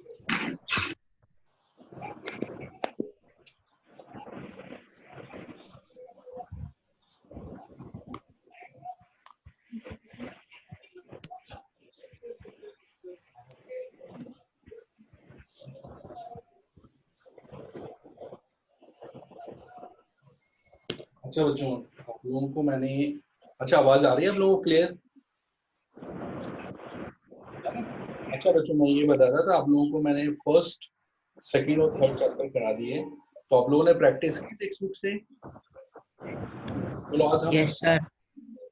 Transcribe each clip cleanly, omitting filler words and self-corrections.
अच्छा बच्चों, आप लोगों को मैंने, अच्छा आवाज आ रही है आप लोगों को क्लियर? अच्छा बच्चों, मैं ये बता रहा था आप लोगों को मैंने फर्स्ट, सेकंड और थर्ड चैप्टर करा दिए, तो आप लोगों ने प्रैक्टिस की टेक्स्ट बुक से? बोलो आज हम। Yes sir.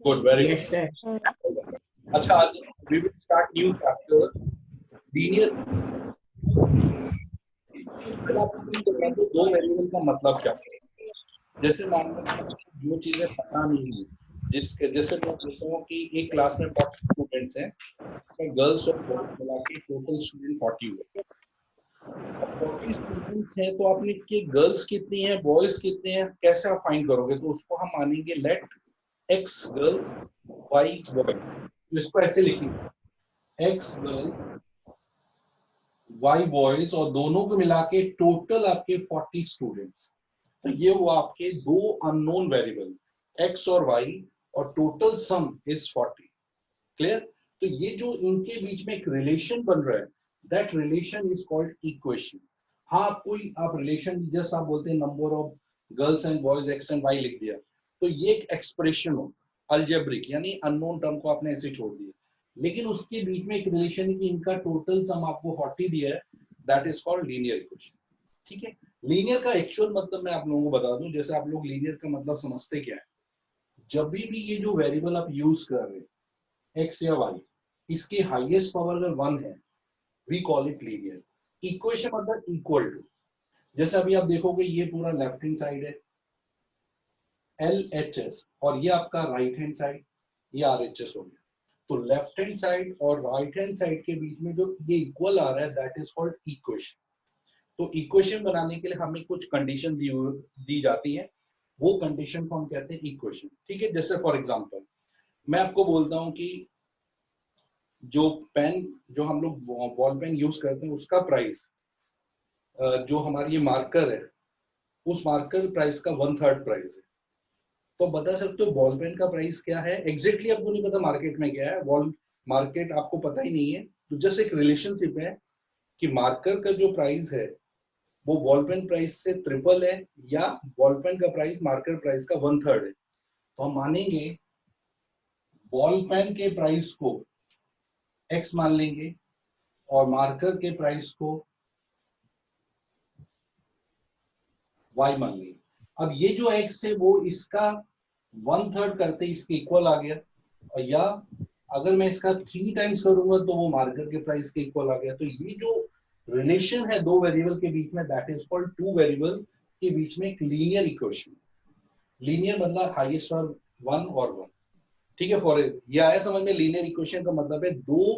Good, very yes sir. Good. अच्छा, आज we will start new chapter, linear. पहले आपको मैं बता दूं दो वेरिएबल का मतलब क्या है। जैसे मान लो जो चीजें पता नहीं है, जिसके जैसे मैं पूछता हूँ कि एक क्लास में 40 स्टूडेंट्स हैं, इसमें गर्ल्स और बॉयज मिला के टोटल स्टूडेंट 40 हुए। अब 40 स्टूडेंट्स हैं तो आपने कि गर्ल्स कितनी है, बॉयज कितने हैं, कैसे आप फाइंड करोगे? तो उसको हम मानेंगे let x girls y boy. तो इसको ऐसे लिखेंगे, एक्स गर्ल्स वाई बॉयज और दोनों को मिला के टोटल आपके 40 स्टूडेंट्स। तो ये हुआ आपके दो अननोन वेरिएबल एक्स और वाई, और टोटल सम इज 40। क्लियर? तो ये जो इनके बीच में एक रिलेशन बन रहा है, that relation is called equation. हाँ, कोई आप रिलेशन जैसे आप बोलते हैं number of girls and boys x and y लिख दिया, तो ये एक एक्सप्रेशन हो अलजेब्रिक, यानी अननोन टर्म को आपने ऐसे छोड़ दिया, लेकिन उसके बीच में एक रिलेशन है कि इनका टोटल सम आपको 40 दिया है, that is called linear equation. ठीक है? लीनियर का एक्चुअल मतलब मैं आप लोगों को बता दूं, जैसे आप लोग लीनियर का मतलब समझते क्या है। जब भी ये जो वेरिएबल आप यूज कर रहे हैं एक्स या वाई, इसकी हाईएस्ट पावर अगर 1 है, we call it linear. Equation मतलब इक्वल टू। जैसे अभी आप देखोगे ये पूरा लेफ्ट हैंड साइड है एल एच एस, और ये आपका राइट हैंड साइड, ये आर एच एस हो गया। तो लेफ्ट हैंड साइड और राइट हैंड साइड के बीच में जो ये इक्वल आ रहा है, दैट इज कॉल्ड इक्वेशन। तो इक्वेशन बनाने के लिए हमें कुछ कंडीशन दी जाती है, वो कंडीशन को हम कहते हैं इक्वेशन। ठीक है? जैसे फॉर एग्जांपल मैं आपको बोलता हूं कि जो पेन, जो हम लोग बॉल पेन यूज करते हैं, उसका प्राइस, जो हमारी ये मार्कर है, उस मार्कर प्राइस का 1/3 प्राइस है। तो बता सकते हो बॉल पेन का प्राइस क्या है? एग्जैक्टली आपको नहीं पता मार्केट में क्या है, बॉल मार्केट आपको पता ही नहीं है, तो जस्ट एक रिलेशनशिप है कि मार्कर का जो प्राइस है वो बॉल पेन प्राइस से ट्रिपल है, या बॉल पेन का प्राइस मार्कर प्राइस का 1/3 है। तो हम मानेंगे बॉल पेन के प्राइस को एक्स मान लेंगे और मार्कर के प्राइस को वाई मान लेंगे। अब ये जो एक्स है वो इसका 1/3 करते इसके इक्वल आ गया, और या अगर मैं इसका 3 टाइम्स करूंगा तो वो मार्कर के प्राइस के इक्वल आ गया। तो ये जो रिलेशन है दो वेरिएबल के बीच में, that is called two variable के बीच में एक लीनियर इक्वेशन। लीनियर मतलब हाईएस्ट और 1 और 1। ठीक है? फॉर ये आया समझ में? लीनियर इक्वेशन का मतलब है दो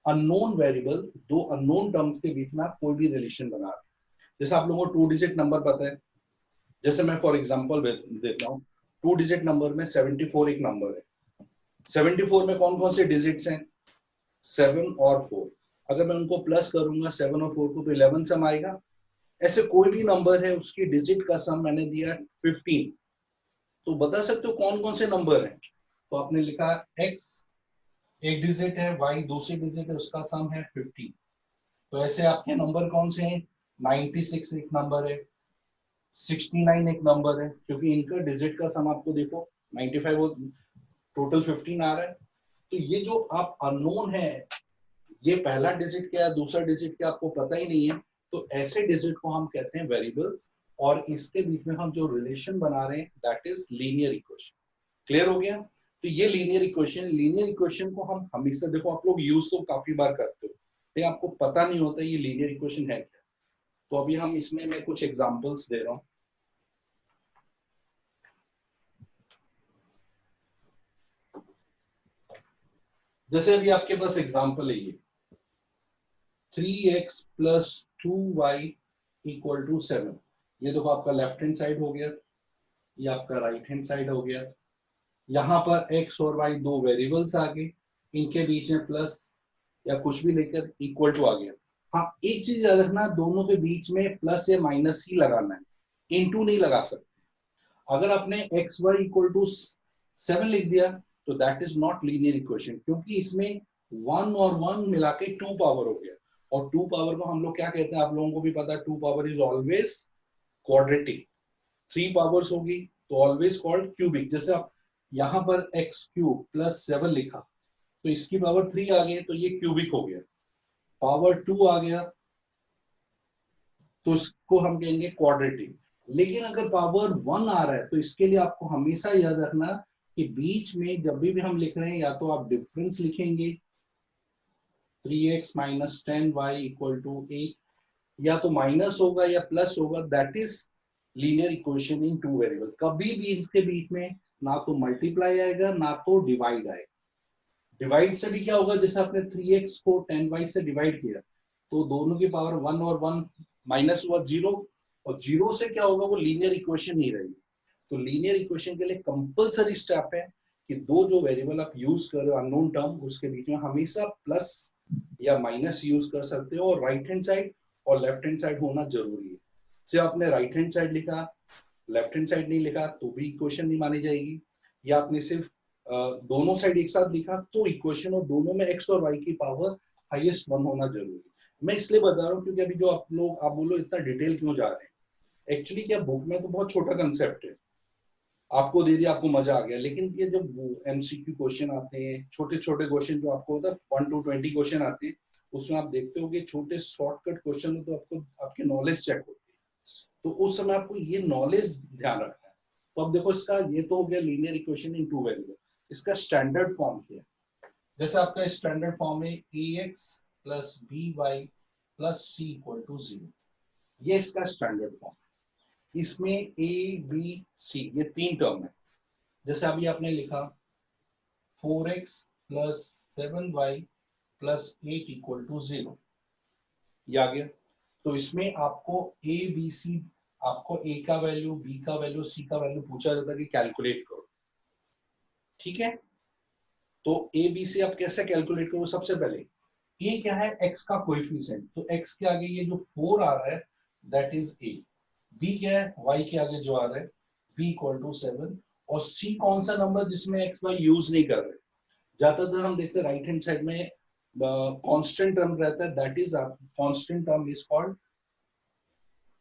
अननोन वेरिएबल, दो अननोन टर्म्स के बीच में आप कोई भी रिलेशन बना रहे हैं। जैसे आप लोगों को 2 डिजिट नंबर पता है, जैसे मैं फॉर एग्जांपल देता हूँ, 2 डिजिट नंबर में 74 एक नंबर है। 74 में कौन कौन से डिजिट्स हैं? 7 और 4। अगर मैं उनको प्लस करूंगा 7 और 4 को, तो 11 सम आएगा। ऐसे कोई भी नंबर है उसकी डिजिट का सम मैंने दिया 15, तो बता सकते हो कौन कौन से नंबर हैं? तो आपने लिखा x एक डिजिट है, y दूसरी डिजिट है, उसका सम है 15। तो ऐसे आपके नंबर कौन से हैं? 96 एक नंबर है, 69 एक नंबर है, क्योंकि इनका डिजिट का सम आपको देखो 95 और टोटल 15 आ रहा है। तो ये जो आप अननोन है, ये पहला डिजिट क्या है, दूसरा डिजिट क्या, आपको पता ही नहीं है, तो ऐसे डिजिट को हम कहते हैं वेरिएबल्स, और इसके बीच में हम जो रिलेशन बना रहे हैं, that is linear equation. Clear हो गया? तो ये लीनियर इक्वेशन को हम हमेशा, देखो आप लोग यूज तो काफी बार करते हो, लेकिन आपको पता नहीं होता ये लीनियर इक्वेशन है क्या। तो अभी हम इसमें मैं कुछ एग्जांपल्स दे रहा हूं। जैसे अभी आपके पास एग्जांपल है ये 3x + 2y = 7। ये देखो आपका लेफ्ट हैंड साइड हो गया, ये आपका राइट हैंड साइड हो गया। यहाँ पर x और y दो वेरिएबल्स आ गए, इनके बीच में प्लस या कुछ भी लेकर इक्वल टू आ गया। हाँ, एक चीज याद रखना, दोनों के बीच में प्लस या माइनस ही लगाना है, इनटू नहीं लगा सकते। अगर आपने एक्स वाई इक्वल टू 7 लिख दिया तो that is not linear equation, क्योंकि इसमें 1 और 1 मिला के 2 पावर हो गया, और 2 पावर को हम लोग क्या कहते हैं, आप लोगों को भी पता है, 2 power is always quadratic. 3 powers होगी तो ऑलवेज कॉल्ड क्यूबिक। जैसे आप यहाँ पर एक्स क्यूब प्लस 7 लिखा तो इसकी पावर 3 आ गई तो ये क्यूबिक हो गया। पावर 2 आ गया तो इसको हम कहेंगे क्वाड्रेटिक। लेकिन अगर पावर 1 आ रहा है तो इसके लिए आपको हमेशा याद रखना कि बीच में जब भी हम लिख रहे हैं या तो आप डिफरेंस लिखेंगे 3x minus 10y equal to 8, या तो माइनस होगा या प्लस होगा, that is linear equation in two variable. कभी भी इसके बीच में ना तो मल्टीप्लाई आएगा ना तो डिवाइड आएगा। डिवाइड से भी क्या होगा, जैसे आपने 3x को 10y से डिवाइड किया तो दोनों की पावर 1 और 1 माइनस हुआ 0, और 0 से क्या होगा, वो लीनियर इक्वेशन नहीं रहेगी। तो लीनियर इक्वेशन के लिए कंपलसरी स्टेप है कि दो जो वेरिएबल आप यूज कर रहे हो अननोन टर्म, उसके बीच में हमेशा प्लस या माइनस यूज कर सकते हो, और राइट हैंड साइड और लेफ्ट हैंड साइड होना जरूरी है। से आपने राइट हैंड साइड लिखा, लेफ्ट हैंड साइड नहीं लिखा तो भी इक्वेशन नहीं मानी जाएगी, या आपने सिर्फ दोनों साइड एक साथ लिखा तो इक्वेशन, और दोनों में एक्स और वाई की पावर हाईएस्ट 1 होना जरूरी है। मैं इसलिए बता रहा हूँ क्योंकि अभी जो आप बोलो इतना डिटेल क्यों जा रहे हैं, एक्चुअली क्या बुक में तो बहुत छोटा कंसेप्ट है, आपको दे दिया, आपको मजा आ गया, लेकिन ये जब एमसीक्यू क्वेश्चन आते हैं, छोटे छोटे क्वेश्चन जो आपको होता है 1 to 20 क्वेश्चन आते हैं, उसमें आप देखते हो कि छोटे शॉर्टकट क्वेश्चन में तो आपको आपकी नॉलेज चेक होती है, तो उस समय आपको ये नॉलेज ध्यान रखना है। तो अब देखो, इसका ये तो हो गया linear equation in two variable. इसका स्टैंडर्ड फॉर्म क्या है, जैसे आपका स्टैंडर्ड फॉर्म है ax plus by plus c equal to 0, ये इसका स्टैंडर्ड फॉर्म। इसमें a b c ये 3 टर्म है। जैसे अभी आपने लिखा 4x plus 7y plus 8 equal to 0, ये आ गया। तो इसमें आपको a b c, आपको a का वैल्यू, b का वैल्यू, c का वैल्यू पूछा जाता है कि कैलकुलेट करो, ठीक है। तो a b c आप कैसे कैलकुलेट करो, सबसे पहले a क्या है, x का कोएफिशिएंट, तो x के आगे ये जो 4 आ रहा है दैट इज a। b क्या है, y के आगे जो आ रहा है b इक्वल टू 7, और c कौन सा नंबर जिसमें x y यूज नहीं कर रहे। ज्यादातर हम देखते हैं राइट हैंड साइड में कांस्टेंट टर्म रहता है, that is constant term is called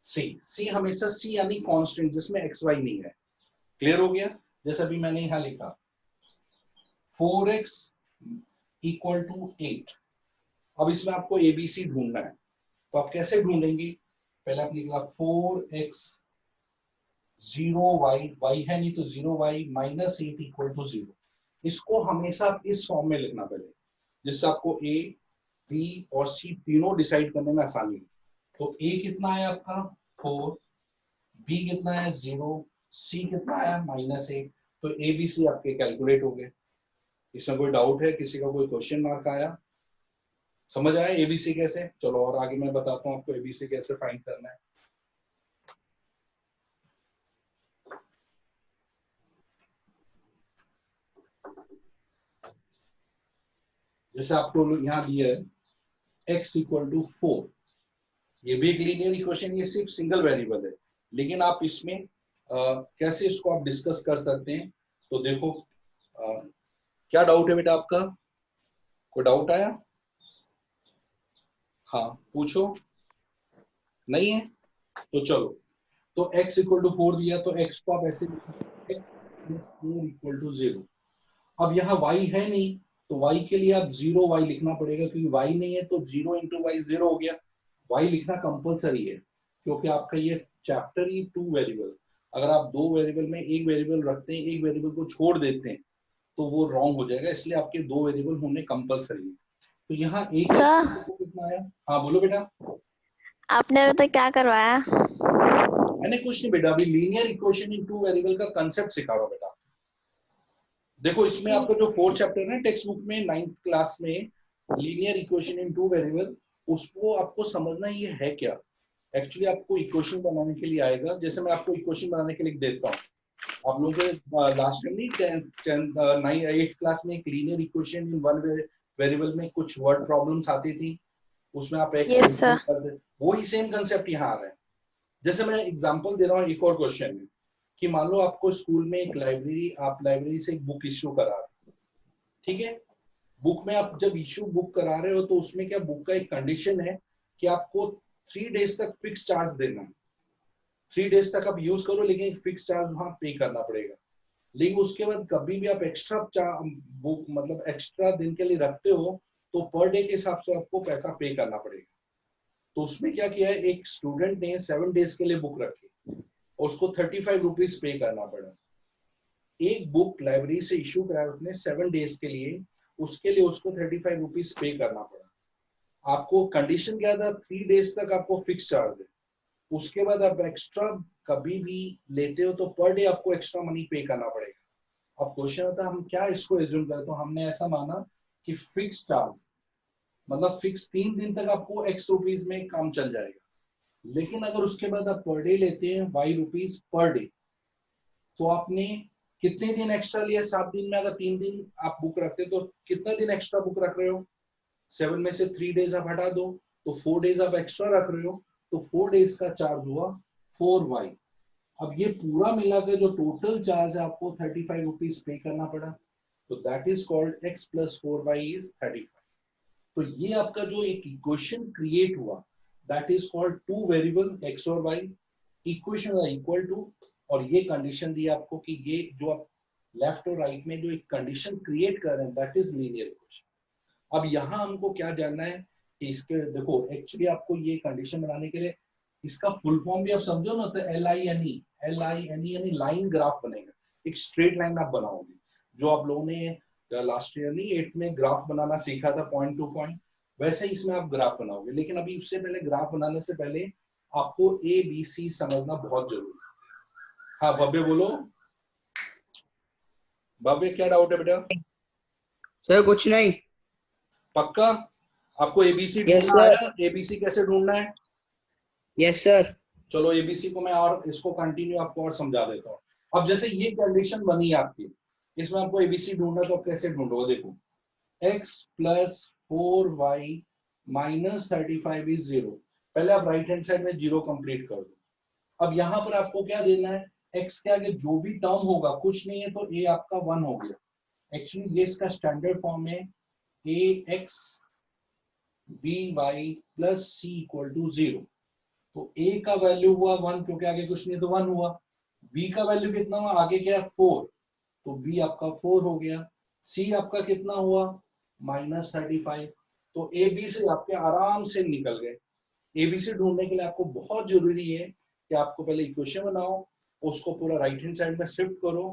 c हमेशा c यानी कांस्टेंट जिसमें x y नहीं है। क्लियर हो गया। जैसे अभी मैंने यहां लिखा 4x इक्वल टू 8, अब इसमें आपको एबीसी ढूंढना है, तो आप कैसे ढूंढेंगे, पहले आप लिखा 4x 0y, y है नहीं तो 0y माइनस 8 इक्वल टू 0। इसको हमेशा आप इस फॉर्म में लिखना पड़ेगा जिससे आपको a b और c तीनों डिसाइड करने में आसानी है। तो a कितना है आपका 4, b कितना है 0, c कितना है -8, तो a b c आपके कैलकुलेट हो गए। इसमें कोई डाउट है, किसी का कोई क्वेश्चन मार्क आया, समझ आया एबीसी कैसे? चलो और आगे मैं बताता हूँ आपको एबीसी कैसे फाइंड करना है। जैसे आपको यहाँ दिया है x इक्वल टू 4, ये भी एक लीनियर इक्वेशन, ये सिर्फ सिंगल वेरिएबल है, लेकिन आप इसमें कैसे इसको आप डिस्कस कर सकते हैं। तो देखो क्या डाउट है बेटा आपका, कोई डाउट आया? हाँ पूछो, नहीं है तो चलो। तो x इक्वल टू 4 दिया तो x को आप ऐसे x 4 इक्वल टू 0। अब यहाँ y है नहीं तो y के लिए आप 0y लिखना पड़ेगा, क्योंकि y नहीं है तो 0 इंटू वाई 0 हो गया। y लिखना कंपलसरी है क्योंकि आपका ये चैप्टर ही 2 वेरिएबल, अगर आप 2 वेरिएबल में एक वेरिएबल रखते हैं, एक वेरिएबल को छोड़ देते हैं तो वो रॉन्ग हो जाएगा, इसलिए आपके 2 वेरिएबल होने कंपलसरी है। तो यहाँ एक कितना आया? हाँ बोलो बेटा। आपने अभी तक क्या करवाया? मैंने कुछ नहीं बेटा, अभी linear equation in two variable का कंसेप्ट सिखा रहा हूँ बेटा। देखो इसमें आपका जो 4th चैप्टर है टेक्स्ट बुक में 9th क्लास में, linear equation in two variable, उसको आपको समझना ये है क्या। एक्चुअली आपको इक्वेशन बनाने के लिए आएगा, जैसे मैं आपको इक्वेशन बनाने के लिए देता हूँ। आप लोगों के लास्ट टाइम नहीं 8th क्लास में एक linear equation in one variable में कुछ वर्ड प्रॉब्लम्स आती थी, उसमें आप एक्स Yes, sir. कर दे, वही सेम कंसेप्ट यहाँ आ रहा है। जैसे मैं एग्जांपल दे रहा हूँ एक और क्वेश्चन में, कि मान लो आपको स्कूल में एक लाइब्रेरी, आप लाइब्रेरी से एक बुक इश्यू करा रहे हो, ठीक है। बुक में आप जब इश्यू बुक करा रहे हो तो उसमें क्या बुक का एक कंडीशन है कि आपको 3 डेज तक फिक्स चार्ज देना है। 3 डेज तक आप यूज करो, लेकिन एक फिक्स चार्ज वहां पे करना पड़ेगा। लेकिन उसके बाद कभी भी आप एक्स्ट्रा बुक मतलब एक्स्ट्रा दिन के लिए रखते हो तो पर डे के हिसाब से आपको पैसा पे करना पड़ेगा। तो उसमें क्या किया है, एक स्टूडेंट ने 7 डेज के लिए बुक रखी और उसको 35 रुपीज पे करना पड़ा। एक बुक लाइब्रेरी से इश्यू कराया उसने 7 डेज के लिए, उसके लिए उसको 35 रुपीज पे करना पड़ा। आपको कंडीशन क्या था, 3 डेज तक आपको फिक्स चार्ज है, उसके बाद आप एक्स्ट्रा कभी भी लेते हो तो पर डे आपको एक्स्ट्रा मनी पे करना पड़ेगा। अब क्वेश्चन होता है हम क्या इसको एज्यूम करें, तो हमने ऐसा माना कि फिक्स चार्ज मतलब फिक्स 3 दिन तक आपको एक्स रुपीज में काम चल जाएगा। लेकिन अगर उसके बाद आप पर डे लेते हैं वाई रुपीज पर डे, तो आपने कितने दिन एक्स्ट्रा लिया, 7 दिन में अगर 3 दिन आप बुक रखते तो कितना दिन एक्स्ट्रा बुक रख रहे हो, 7 में से 3 डेज आप हटा दो तो 4 डेज आप एक्स्ट्रा रख रहे हो, तो 4 डेज का चार्ज हुआ 4y। अब ये पूरा मिला के जो टोटल चार्ज है आपको 35 रुपीज पे करना पड़ा, तो that is called x plus 4y is 35। तो ये आपका जो एक इक्वेशन क्रिएट हुआ that is called two variable x और y, equation are equal to, और ये कंडीशन दी आपको कि ये जो आप लेफ्ट और राइट में जो एक कंडीशन क्रिएट कर रहे हैं दैट इज लीनियर इक्वेशन। अब यहाँ हमको क्या जानना है कि इसके देखो एक्चुअली आपको ये कंडीशन बनाने के लिए इसका फुल फॉर्म भी आप समझो ना, तो LINE यानी लाइन ग्राफ बनेगा, एक स्ट्रेट लाइन आप बनाओगे। जो आप लोगों ने लास्ट ईयर नहीं 8th में ग्राफ बनाना सीखा था पॉइंट टू पॉइंट, वैसे ही इसमें आप ग्राफ बनाओगे। लेकिन अभी उससे पहले ग्राफ बनाने से पहले आपको ABC समझना बहुत जरूरी है। हाँ भव्य बोलो, भव्य क्या डाउट है बेटा? सर कुछ नहीं। पक्का? आपको ABC यस ढूंढना सर। आया? ABC कैसे ढूंढना है? Yes sir. चलो ABC को मैं और इसको कंटिन्यू आपको और समझा देता हूँ। अब जैसे ये कंडीशन बनी आपकी, इसमें आपको ABC ढूंढना, तो आप कैसे ढूंढोगे? देखो x plus 4y minus 35 is 0। पहले आप राइट हैंड साइड में 0 कंप्लीट कर दो। अब यहाँ पर आपको क्या देना है, x के आगे जो भी टर्म होगा, कुछ नहीं है तो a आपका 1 हो गया। एक्चुअली ये इसका स्टैंडर्ड फॉर्म है ax by plus c equal to 0। तो a का वैल्यू हुआ 1 क्योंकि आगे कुछ नहीं तो 1 हुआ। b का वैल्यू कितना हुआ, आगे क्या है 4, तो b आपका 4 हो गया। c आपका कितना हुआ -35, तो a b से आपके आराम से निकल गए। a b से ढूंढने के लिए आपको बहुत जरूरी है कि आपको पहले इक्वेशन बनाओ, उसको पूरा राइट हैंड साइड में शिफ्ट करो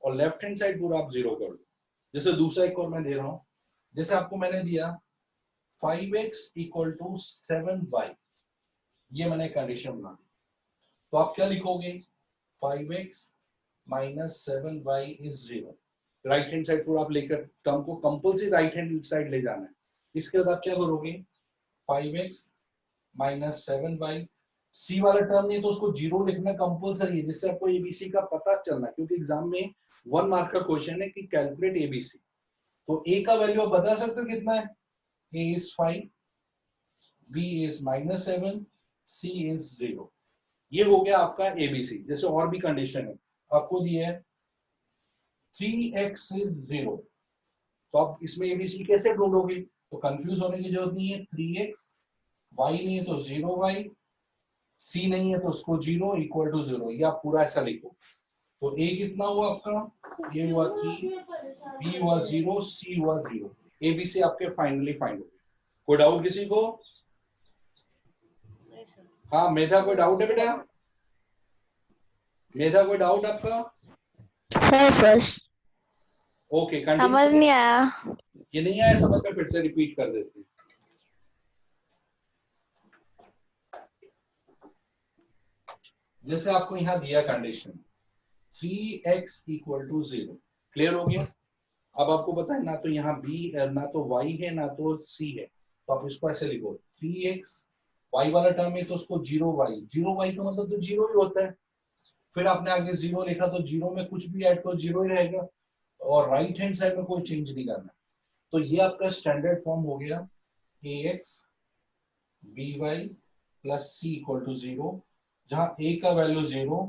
और लेफ्ट हैंड साइड पूरा आप 0 कर दो। जैसे दूसरा एक और मैं दे रहा हूं, जैसे आपको मैंने दिया 5x इक्वल टू 7y, ये मैंने कंडीशन बना दी, तो आप क्या लिखोगे 5x minus 7y is 0। Right hand side पूरा आप लेकर टर्म को कंपल्सरी राइट हैंड साइड ले जाना है। इसके बाद आप क्या करोगे 5x माइनस 7y, सी वाला टर्म नहीं तो उसको 0 लिखना कंपल्सरी है, जिससे आपको एबीसी का पता चलना, क्योंकि एग्जाम में 1 मार्क का क्वेश्चन है कि कैलकुलेट एबीसी। तो ए का वैल्यू आप बता सकते हो कितना है, a is 5, b is -7, c is 0। ये हो गया आपका एबीसी। जैसे और भी कंडीशन है आपको दिया है 3x is 0, तो आप इसमें एबीसी कैसे ढूंढोगे, तो कंफ्यूज होने की जरूरत नहीं है। 3x, y नहीं है तो 0y, c नहीं है तो उसको 0 इक्वल टू 0, ये आप पूरा ऐसा लिखो। तो a कितना हुआ आपका, ये हुआ 3, b हुआ 0, c हुआ 0। एबीसी आपके फाइनली फाइंड हो गए। कोई डाउट किसी को? हाँ मेधा, कोई डाउट है बेटा? मेधा कोई डाउट आपका? है फर्स्ट ओके समझ नहीं आया। ये नहीं आया समझ में, फिर से रिपीट कर देते हैं। जैसे आपको यहाँ दिया condition 3x equal to 0, clear हो गया। अब आपको पता है ना तो यहाँ b ना तो y है ना तो c है, तो आप इसको ऐसे लिखो 3x, y वाला टर्म है तो उसको 0y, 0y का मतलब तो 0 ही होता है। फिर आपने आगे 0 लिखा तो 0 में कुछ भी ऐड करो 0 ही रहेगा, और राइट हैंड साइड में कोई चेंज नहीं करना। तो ये आपका स्टैंडर्ड फॉर्म हो गया ax by plus c equal to 0, जहां a का वैल्यू 0,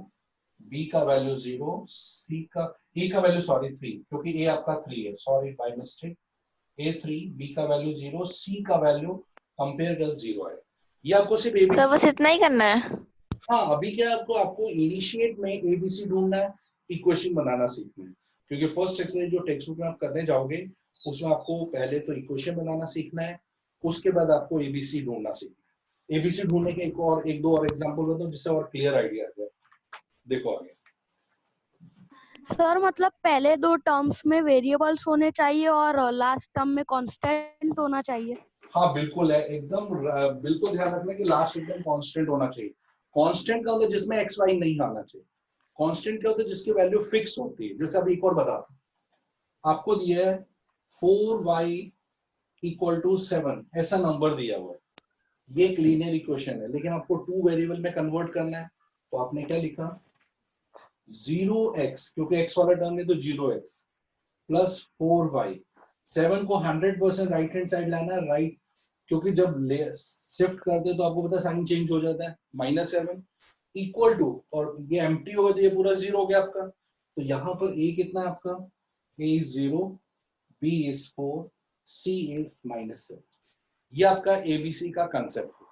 b का वैल्यू 0, c का a का वैल्यू सॉरी 3, क्योंकि a आपका 3 है, sorry by mistake, a 3, b का वैल्यू 0, c का वैल्यू कंपेयर कर 0 है। ये आपको सिर्फ तो एबीसी, बस इतना ही करना है। हाँ अभी क्या आपको आपको इनिशिएट में एबीसी ढूंढना है, इक्वेशन बनाना सीखना है, क्योंकि फर्स्ट एक्सरसाइज जो टेक्स्ट बुक में आप करने जाओगे उसमें आपको पहले तो इक्वेशन बनाना सीखना है, उसके बाद आपको एबीसी ढूंढना सीखना है। एबीसी ढूंढने के एक दो और एग्जांपल बताओ जिससे और क्लियर आइडिया आ जाए। देखो आगे। सर मतलब पहले दो टर्म्स में वेरिएबल्स होने चाहिए और लास्ट टर्म में कांस्टेंट होना चाहिए। हाँ बिल्कुल है, एकदम बिल्कुल ध्यान रखना कि लास्ट एकदम कांस्टेंट होना चाहिए। कांस्टेंट का होता है जिसमें एक्स वाई नहीं आना चाहिए। कांस्टेंट क्या होता है जिसकी वैल्यू फिक्स होती है। जैसे अब एक और बताता हूं, आपको दिया है 4y इक्वल टू 7, ऐसा नंबर दिया हुआ है, ये एक लीनियर इक्वेशन है, लेकिन आपको 2 वेरिएबल में कन्वर्ट करना है, तो आपने क्या लिखा 0x, क्योंकि x वाला टर्म है तो 0x प्लस 4y, 7 को 100% राइट हैंड साइड लाना है, राइट, क्योंकि जब शिफ्ट करते हैं तो आपको पता है साइन चेंज हो जाता है, -7 इक्वल टू, और ये एम्प्टी होगा तो ये पूरा 0 हो गया आपका, तो यहाँ पर a कितना है आपका, a is 0, b is 4, c is -7। ये आपका एबीसी का कंसेप्ट है।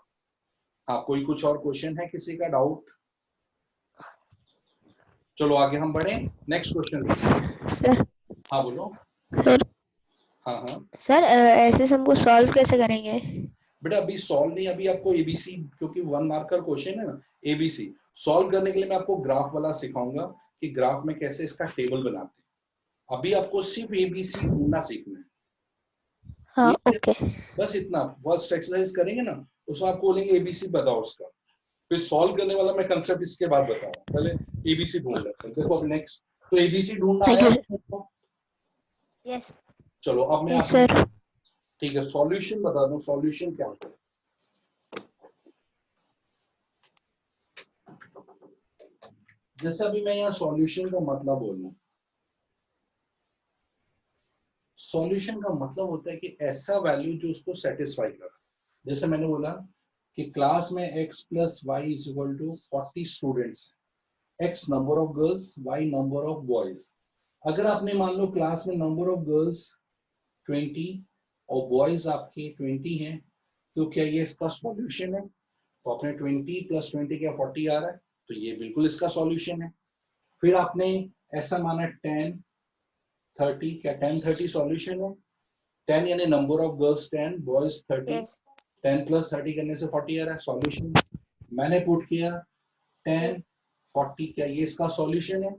हाँ कोई कुछ और क्वेश्चन है, किसी का डाउट? चलो आगे हम बढ़े, नेक्स्ट क्वेश्चन। सर हाँ बोलो। सर हाँ हाँ सर ऐसे सम को सॉल्व कैसे करेंगे? बेटा अभी सॉल्व नहीं, अभी आपको एबीसी, क्योंकि 1 मार्कर क्वेश्चन है ना, एबीसी सॉल्व करने के लिए मैं आपको ग्राफ वाला सिखाऊंगा कि ग्राफ में कैसे इसका टेबल बनाते हैं। अभी आपको सिर्फ एबीसी ढूंढना सीखना है। हाँ ये ओके। बस इतना, फर्स्ट एक्सरसाइज करेंगे ना, उसमें आपको बोलेंगे एबीसी बताओ उसका, फिर सॉल्व करने वाला मैं कंसेप्ट इसके बाद बताऊंगा, पहले एबीसी ढूंढ लेते हैं। देखो अब नेक्स्ट, तो एबीसी ढूंढना थैंक आया यू। आपको? यस चलो अब मैं यस आपको, सर। ठीक है, सॉल्यूशन बता दूं, सॉल्यूशन क्या होता है। जैसे अभी मैं यहाँ सॉल्यूशन का मतलब बोलूं, सॉल्यूशन का मतलब होता है कि ऐसा वैल्यू जो उसको सेटिस्फाई करे। जैसे मैंने बोला कि क्लास में x plus y is equal to 40 students, x number of girls, y number of boys. अगर आपने मान लो क्लास में नंबर ऑफ गर्ल्स 20 और बॉयज आपके 20 हैं, तो क्या ये इसका सॉल्यूशन है? तो आपने 20 प्लस 20 क्या 40 आ रहा है, तो ये बिल्कुल इसका सॉल्यूशन है। फिर आपने ऐसा माना 10 30, क्या 10 30 सॉल्यूशन है? 10 यानी number of girls 10, boys 30, 10 plus 30 करने से 40 आ रहा है, सॉल्यूशन। मैंने पुट किया 10 40, क्या ये इसका सॉल्यूशन है?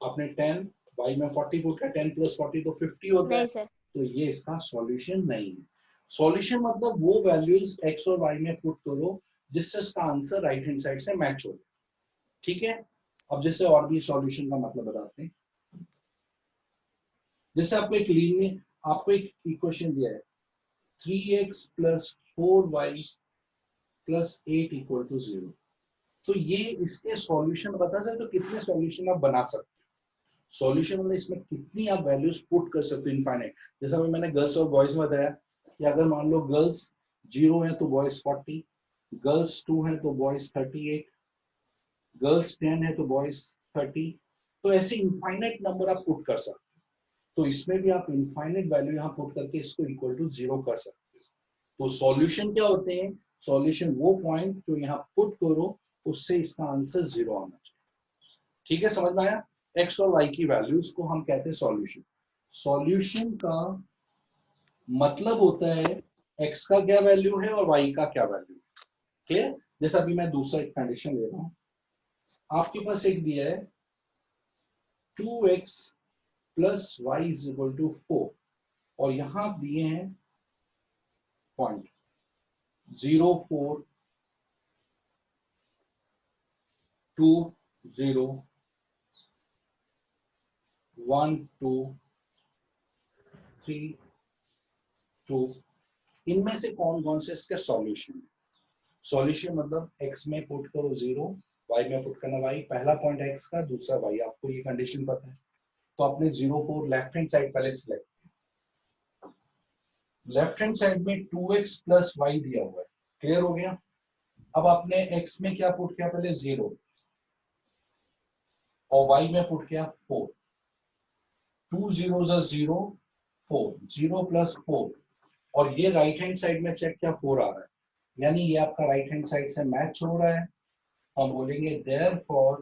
आपने 10 y में 40 पुट किया, 10 प्लस 40 तो 50 होता है, नहीं सर। तो ये इसका सॉल्यूशन नहीं है। सॉल्यूशन मतलब वो वैल्यूज x और y में पुट करो जिससे इसका आंसर राइट हैंड साइड से मैच हो। ठीक है, अब जैसे और भी सॉल्यूशन का मतलब बताते हैं। जैसे आपको एक लीनियर, आपको एक इक्वेशन दिया है 3x plus 4y plus 8 equal to 0, तो ये इसके सॉल्यूशन बता सकते हो, कितने सॉल्यूशन आप बना सकते हो। सॉल्यूशन मतलब इसमें कितनी आप वैल्यूज पुट कर सकते हो, इनफाइनाइट। जैसे अभी मैंने गर्ल्स और बॉयज में बताया कि अगर मान लो गर्ल्स 0 है तो बॉयज 40, गर्ल्स 2 है तो बॉयज 38, गर्ल्स 10 है तो बॉयज 30, तो ऐसे इनफाइनाइट नंबर आप पुट कर सकते हो। तो इसमें भी आप इनफाइनाइट वैल्यू यहाँ पुट करके इसको इक्वल टू 0 कर सकते हो। तो सॉल्यूशन क्या होते हैं? सॉल्यूशन वो पॉइंट जो यहाँ पुट करो उससे इसका आंसर 0 आना चाहिए। ठीक है, समझ में आया? एक्स और वाई की वैल्यूज को हम कहते हैं सॉल्यूशन। सॉल्यूशन का मतलब होता है एक्स का क्या वैल्यू है और वाई का क्या वैल्यू है। क्लियर? जैसा अभी मैं दूसरा एक कंडीशन ले रहा हूं, आपके पास एक दिया है 2x plus y is equal to 4, और यहां दिए हैं पॉइंट 0 4 2 0 1 2 3 2, इनमें से कौन कौन से इसके सॉल्यूशन है? सॉल्यूशन मतलब x में पुट करो 0, y में पुट करना y, पहला पॉइंट x का, दूसरा y, आपको ये कंडीशन पता है, तो आपने 0 4 लेफ्ट हैंड साइड पहले सिलेक्ट, लेफ्ट हैंड साइड में 2x प्लस वाई दिया हुआ है, क्लियर हो गया? अब आपने x में क्या पुट किया, पहले 0 और y में पुट किया 4, 2 zeros are 0, 4, 0 plus 4, और ये राइट हैंड साइड में चेक किया 4 आ रहा है, यानी ये आपका राइट हैंड साइड से मैच हो रहा है। हम बोलेंगे therefore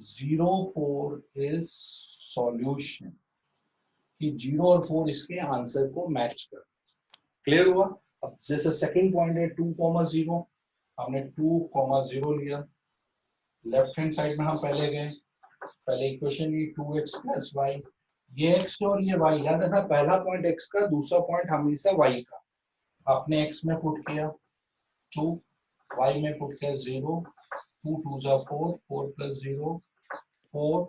0 4 is solution, कि 0 और 4 इसके आंसर को मैच कर। क्लियर हुआ? अब जैसे सेकंड पॉइंट है 2,0, हमने 2,0 लिया, लेफ्ट हैंड साइड में हम पहले गए, पहले इक्वेशन ली 2x प्लस वाई, ये x और ये y, याद रखना पहला पॉइंट x का, दूसरा पॉइंट हमेशा y का। आपने x में पुट किया 2, y में पुट किया 0, 2 2 4, 4 प्लस 0 4,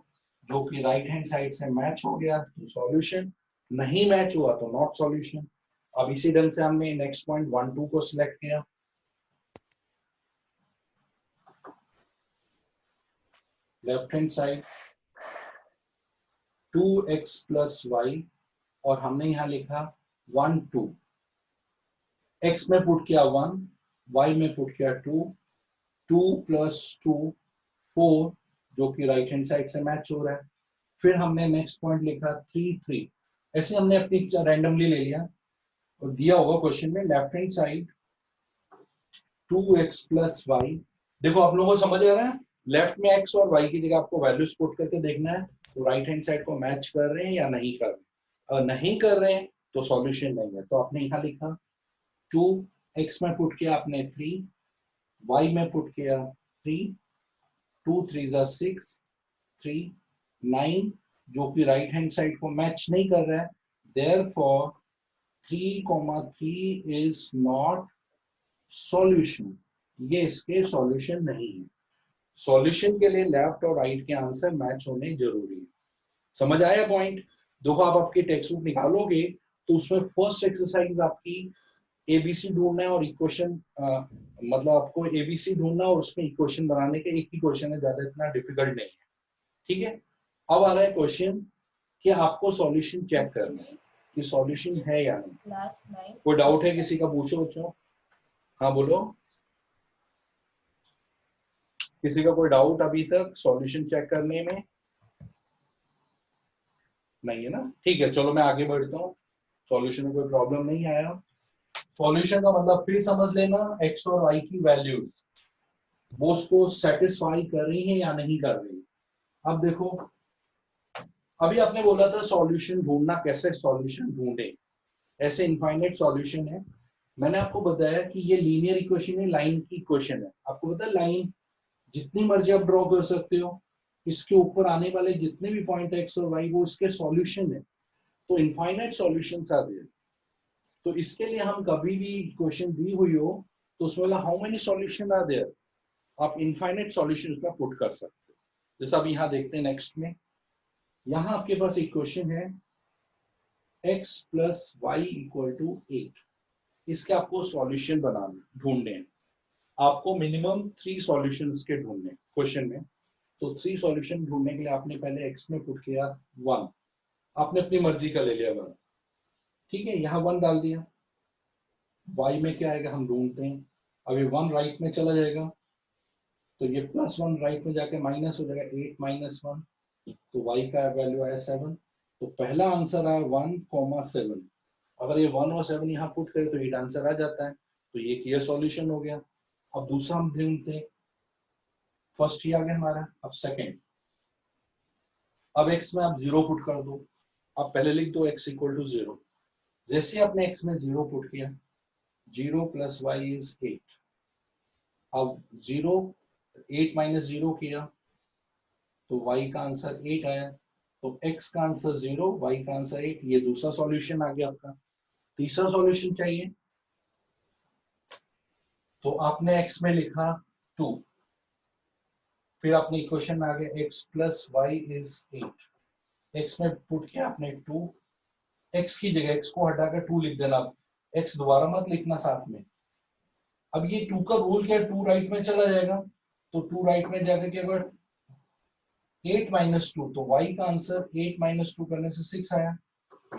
जो कि राइट हैंड साइड से मैच हो गया तो सॉल्यूशन, नहीं मैच हुआ तो नॉट सॉल्यूशन। अब इसी ढंग से हमने नेक्स्ट पॉइंट 1 2 को सिलेक्ट किया, left hand side 2x plus y, और हमने यहां लिखा 1 2, x में पुट किया 1, y में पुट किया 2, 2 प्लस 2 4, जो कि राइट हैंड साइड से मैच हो रहा है। फिर हमने नेक्स्ट पॉइंट लिखा 3 3, ऐसे हमने अपनी रैंडमली ले लिया और दिया होगा क्वेश्चन में left hand side 2x plus y. देखो आप लोगों को समझ आ रहा है, लेफ्ट में x और y की जगह आपको वैल्यूज पुट करके देखना है तो राइट हैंड साइड को मैच कर रहे हैं या नहीं कर रहे हैं। अगर नहीं कर रहे हैं तो सॉल्यूशन नहीं है। तो आपने यहाँ लिखा 2, x में पुट किया आपने 3, y में पुट किया 3, 2 3 6, 3 9, जो कि राइट हैंड साइड को मैच नहीं कर रहा है, therefore 3,3 is not solution, ये इसके सॉल्यूशन नहीं है। सॉल्यूशन के लिए लेफ्ट और राइट के आंसर मैच होने जरूरी है। समझ आया पॉइंट? देखो आप आपकी टेक्स्ट बुक निकालोगे तो उसमें फर्स्ट एक्सरसाइज आपकी एबीसी ढूंढना है और इक्वेशन, मतलब आपको एबीसी ढूंढना और उसमें इक्वेशन बनाने के एक ही क्वेश्चन है, ज्यादा इतना डिफिकल्ट नहीं है। ठीक है, अब आ रहा है क्वेश्चन कि आपको सॉल्यूशन चेक करना है कि सॉल्यूशन है या नहीं। कोई डाउट है किसी का? पूछो बच्चों। हाँ बोलो, किसी का कोई डाउट अभी तक सॉल्यूशन चेक करने में? नहीं है ना? ठीक है, चलो मैं आगे बढ़ता हूँ। सॉल्यूशन में कोई प्रॉब्लम नहीं आया। सॉल्यूशन का मतलब फिर समझ लेना, एक्स और वाई की वैल्यूज वो उसको सेटिस्फाई कर रही है या नहीं कर रही। अब देखो, अभी आपने बोला था सॉल्यूशन ढूंढना, कैसे सॉल्यूशन ढूंढे, ऐसे इनफाइनाइट सॉल्यूशन है। मैंने आपको बताया कि ये लीनियर इक्वेशन है, लाइन की इक्वेशन है। आपको पता है लाइन जितनी मर्जी आप ड्रॉ कर सकते हो, इसके ऊपर आने वाले जितने भी पॉइंट एक्स और वाई वो इसके सॉल्यूशन है। तो इनफाइनाइट सॉल्यूशंस आर देयर। तो इसके लिए हम कभी भी इक्वेशन दी हुई हो तो उसमें how many solution are there, आप इनफाइनाइट सॉल्यूशन उसमें पुट कर सकते हो। जैसा अब यहाँ देखते हैं नेक्स्ट में, यहाँ आपके पास इक्वेशन है x plus y equal to 8। इसके आपको सॉल्यूशन बनाने ढूंढने हैं। आपको मिनिमम 3 सॉल्यूशंस के ढूंढने क्वेश्चन में। तो 3 सॉल्यूशन ढूंढने के लिए आपने पहले x में पुट किया 1, आपने अपनी मर्जी का ले लिया 1, ठीक है, यहाँ 1 डाल दिया। y में क्या आएगा हम ढूंढते हैं। अभी 1 राइट में चला जाएगा तो ये +1 राइट में जाके माइनस हो जाएगा, 8 - 1, तो y का वैल्यू आया 7। तो पहला आंसर आया 1,7। अगर ये 1 और 7 यहाँ पुट करें तो 8 आंसर आ जाता है। तो ये क्लियर सॉल्यूशन हो गया। अब दूसरा हम ढूंढते हैं, फर्स्ट ही आ गया हमारा, अब सेकंड। अब x में आप 0 पुट कर दो। अब पहले लिख दो x इक्वल टू 0। जैसे आपने x में 0 पुट किया, 0 प्लस वाई इज 8। अब 0 8 - 0 किया तो y का आंसर 8 आया। तो x का आंसर 0, y का आंसर 8। ये दूसरा सॉल्यूशन आ गया आपका। तीसरा सॉल्यूशन चाहिए तो आपने x में लिखा 2, फिर आपने इक्वेशन में आ गया x plus y is 8। x में पुट किया आपने 2, x की जगह x को हटाकर 2 लिख देना। x दोबारा मत लिखना साथ में। अब ये 2 का रूल क्या है, 2 राइट में चला जाएगा तो 2 राइट में जाकर के अगर 8 - 2, तो y का आंसर 8 - 2 करने से 6 आया।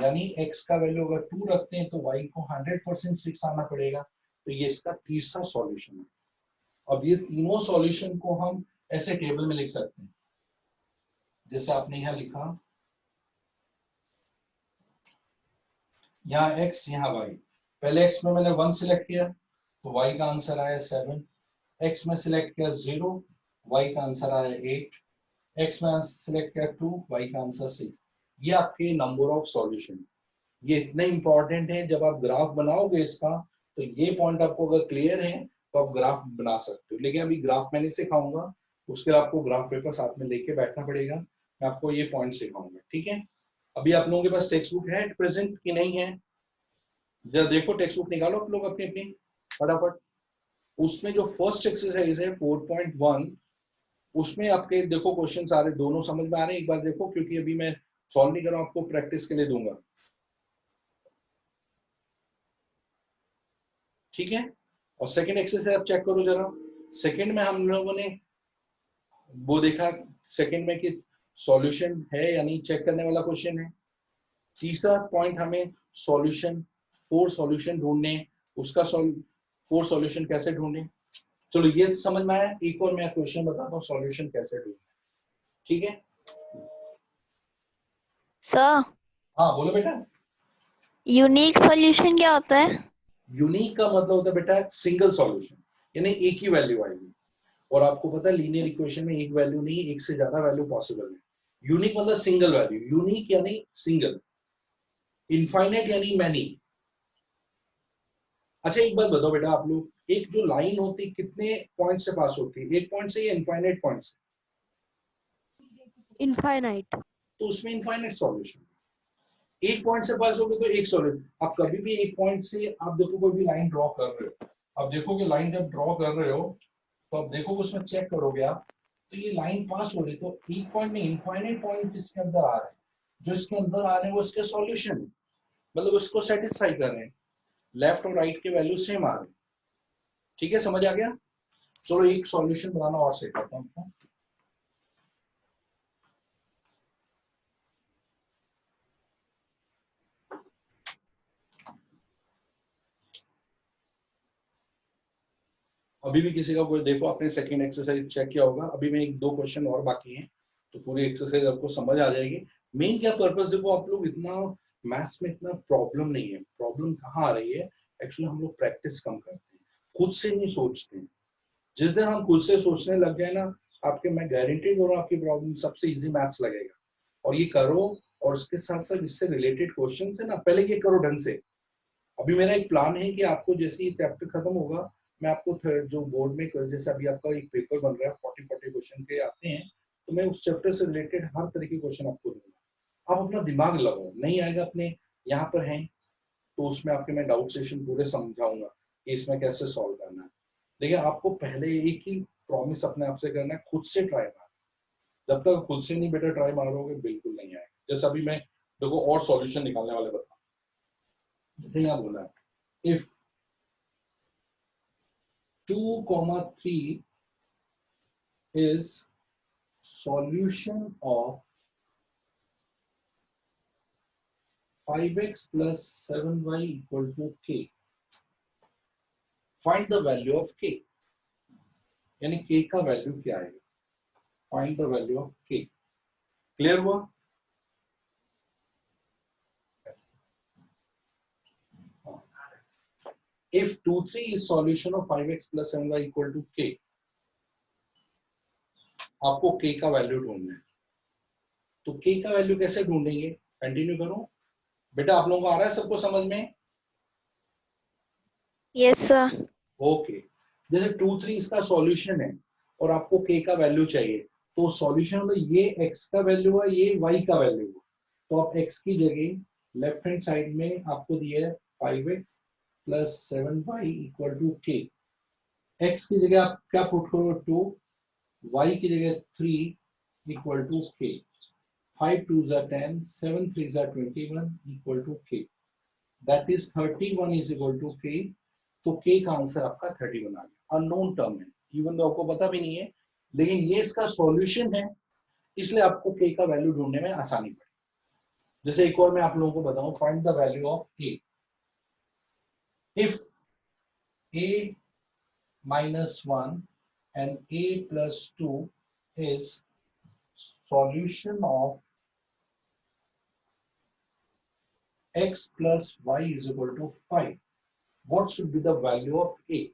यानी x का वैल्यू अगर 2 रखते हैं तो y को 100% 6 आना पड़ेगा। तो ये इसका तीसरा सॉल्यूशन है। अब ये तीनों सॉल्यूशन को हम ऐसे टेबल में लिख सकते हैं, जैसे आपने यहां लिखा, यहाँ x यहाँ y। पहले x में मैंने 1 सिलेक्ट किया तो y का आंसर आया 7, x में सिलेक्ट किया 0, y का आंसर आया 8, x में सिलेक्ट किया 2, y का आंसर 6। ये आपके नंबर ऑफ सॉल्यूशन। ये इतने इंपॉर्टेंट है, जब आप ग्राफ बनाओगे इसका तो ये पॉइंट आपको अगर क्लियर है तो आप ग्राफ बना सकते हो। लेकिन अभी ग्राफ मैं नहीं सिखाऊंगा, उसके लिए आपको ग्राफ पेपर साथ में लेके बैठना पड़ेगा। मैं आपको ये पॉइंट सिखाऊंगा, ठीक है। अभी आप लोगों के पास टेक्स्ट बुक है प्रेजेंट की नहीं है? जरा देखो, टेक्स्ट बुक निकालो आप लोग अपनी अपनी फटाफट। उसमें जो फर्स्ट एक्सरसाइज है 4.1, उसमें आपके देखो क्वेश्चन आ रहे, दोनों समझ में आ रहे हैं? एक बार देखो, क्योंकि अभी मैं सॉल्व नहीं कर रहा हूं, आपको प्रैक्टिस के लिए दूंगा, ठीक है। और सेकंड एक्सरसाइज आप चेक करो जरा। सेकंड में हम लोगों ने वो देखा सेकंड में कि सॉल्यूशन है या नहीं चेक करने वाला क्वेश्चन है। तीसरा पॉइंट हमें सॉल्यूशन, 4 सॉल्यूशन ढूंढने, उसका 4 सॉल्यूशन कैसे ढूंढने। चलो ये समझ में आया। एक और मैं क्वेश्चन बताता हूँ सॉल्यूशन कैसे ढूंढने, ठीक है। सर, हाँ बोलो बेटा। यूनिक सॉल्यूशन क्या होता है? यूनिक का मतलब होता है बेटा सिंगल सॉल्यूशन, यानी एक ही वैल्यू आएगी। और आपको पता है लीनियर इक्वेशन में एक वैल्यू नहीं, एक से ज्यादा वैल्यू पॉसिबल है। यूनिक मतलब सिंगल वैल्यू, यूनिक यानी सिंगल, इनफाइनाइट यानी मैनी। अच्छा एक बात बताओ बेटा, आप लोग, एक जो लाइन होती है कितने पॉइंट से पास होती है? एक पॉइंट से या इनफाइनाइट पॉइंट से? इनफाइनाइट। तो उसमें इनफाइनाइट सॉल्यूशन। एक पॉइंट से पास होगे तो एक सॉल्यूशन। आप कभी भी एक पॉइंट से, आप देखो कोई भी लाइन ड्रॉ कर रहे हो, आप देखो कि लाइन जब ड्रॉ कर रहे हो तो आप देखो उसमें चेक करोगे आप, तो ये लाइन पास हो रही, तो एक पॉइंट में इनफाइनाइट पॉइंट इसके अंदर आ रहे हैं, जो इसके अंदर आ रहे हैं वो इसके सॉल्यूशन है, मतलब उसको सेटिस्फाई कर रहे हैं। लेफ्ट और राइट के वैल्यू सेम आ रहे हैं, ठीक है, समझ आ गया। चलो एक सॉल्यूशन बनाना और सिखाता हूँ आपको। अभी भी किसी का कोई, देखो आपने सेकंड एक्सरसाइज चेक किया होगा, अभी में एक दो क्वेश्चन और बाकी हैं, तो पूरी एक्सरसाइज आपको समझ आ जाएगी। मेन क्या पर्पस, देखो आप लोग इतना मैथ्स में इतना प्रॉब्लम नहीं है। प्रॉब्लम कहाँ आ रही है? एक्चुअली हम लोग प्रैक्टिस कम करते हैं, खुद से नहीं सोचते हैं। जिस दिन हम खुद से सोचने लग जाए ना, आपके, मैं गारंटी बोल रहा हूँ, आपकी प्रॉब्लम सबसे इजी मैथ्स लगेगा। और ये करो, और उसके साथ साथ इससे रिलेटेड क्वेश्चन है ना, पहले ये करो ढंग से। अभी मेरा एक प्लान है कि आपको जैसे ये चैप्टर खत्म होगा, मैं आपको जो बोर्ड में, जैसे अभी आपका एक पेपर बन रहा है 40 क्वेश्चन के आते हैं, तो मैं उस चैप्टर से रिलेटेड हर तरह के क्वेश्चन आपको दूंगा। आप अपना दिमाग लगाओ, नहीं आएगा अपने यहाँ पर है तो उसमें आपके मैं डाउट सेशन पूरे समझाऊंगा कि इसमें कैसे सॉल्व करना है। देखिए आपको पहले एक ही प्रॉमिस अपने आप से करना है, खुद से ट्राई मारना। जब तक खुद से नहीं बेटा ट्राई मारोगे बिल्कुल नहीं आएगा। जैसे अभी मैं देखो और सॉल्यूशन निकालने वाले बता, जैसे यहाँ बोला है, if 2, 3 is solution of 5x plus 7y equal to k. Find the value of k. यानी k का वैल्यू क्या आएगा? Find the value of k. Clear हुआ? If 2, 3 is solution of 5x plus 7y equal to k, आपको k का value ढूंढना है। तो k का वैल्यू कैसे ढूंढेंगे? कंटिन्यू करो बेटा, आप लोगों को आ रहा है सबको समझ में? Yes sir. ओके, जैसे 2, 3 इसका सॉल्यूशन है और आपको k का वैल्यू चाहिए, तो सॉल्यूशन में ये x का वैल्यू है, ये y का वैल्यू है, तो आप x की जगह लेफ्ट हैंड साइड में आपको दिया है 5x प्लस 7y equal to k। x की जगह आप क्या पुट करो 2, y की जगह 3 equal to k। 5 2s are 10, 7 3s are 21 equal to k. That is 31 is equal to k. तो k का आंसर आपका 31 आ गया। अननोन टर्म है, इवन तो आपको पता भी नहीं है, लेकिन ये इसका सॉल्यूशन है, इसलिए आपको k का वैल्यू ढूंढने में आसानी पड़ी। जैसे एक और मैं आप लोगों को बताऊं, find the value of k। If a minus 1 and a plus 2 is solution of x plus y is equal to 5. What should be the value of a?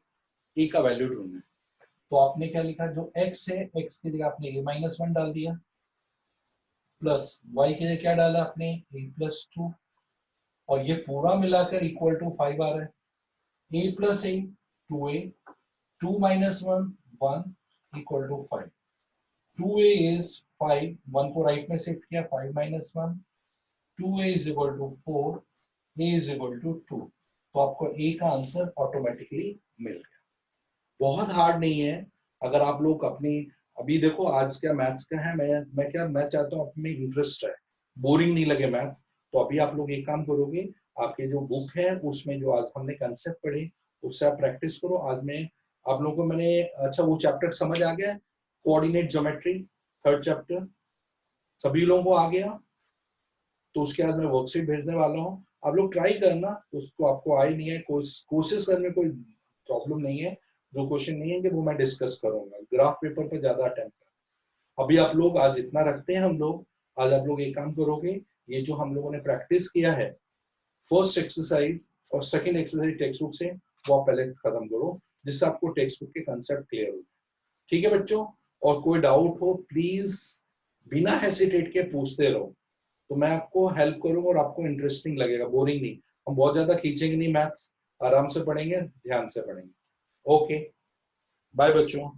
a का वैल्यू ढूंढना है। तो आपने क्या लिखा, जो x है x की जगह आपने a minus 1 डाल दिया, प्लस y की जगह क्या डाला आपने a plus 2, और ये पूरा मिलाकर इक्वल टू 5 आ रहा है। a plus a 2a, 2 minus 1 1 equal to 5। 2a is 5, 1 को राइट में शिफ्ट किया, 5 minus 1, 2a is equal to 4, a is equal to 2। तो आपको a का आंसर ऑटोमेटिकली मिल गया। बहुत हार्ड नहीं है। अगर आप लोग अपनी, अभी देखो आज क्या मैथ्स का है, मैं चाहता हूँ आप में इंटरेस्ट है, बोरिंग नहीं लगे मैथ्स। तो अभी आप लोग एक काम करोगे, आपके जो बुक है उसमें जो आज हमने कंसेप्ट पढ़े उससे आप प्रैक्टिस करो। आज में आप लोगों को मैंने, अच्छा वो चैप्टर समझ आ गया, कोऑर्डिनेट ज्योमेट्री 3rd चैप्टर सभी लोगों को आ गया? तो उसके बाद मैं वर्कशीट भेजने वाला हूँ, आप लोग ट्राई करना। उसको आपको आई नहीं है, कोशिश करने में कोई प्रॉब्लम नहीं है। जो क्वेश्चन नहीं है कि वो मैं डिस्कस करूंगा, ग्राफ पेपर पे ज्यादा अटेम्प्ट। अभी आप लोग आज इतना रखते हैं हम लोग। आज आप लोग एक काम करोगे, ये जो हम लोगों ने प्रैक्टिस किया है फर्स्ट एक्सरसाइज और सेकंड एक्सरसाइज टेक्स्ट बुक से, वो आप पहले खत्म करो, जिससे आपको टेक्स्ट बुक के कंसेप्ट क्लियर हो। ठीक है बच्चों? और कोई डाउट हो प्लीज बिना हेसिटेट के पूछते रहो, तो मैं आपको हेल्प करूंगा और आपको इंटरेस्टिंग लगेगा, बोरिंग नहीं। हम बहुत ज्यादा खींचेंगे नहीं मैथ्स, आराम से पढ़ेंगे, ध्यान से पढ़ेंगे। ओके, बाय बच्चों।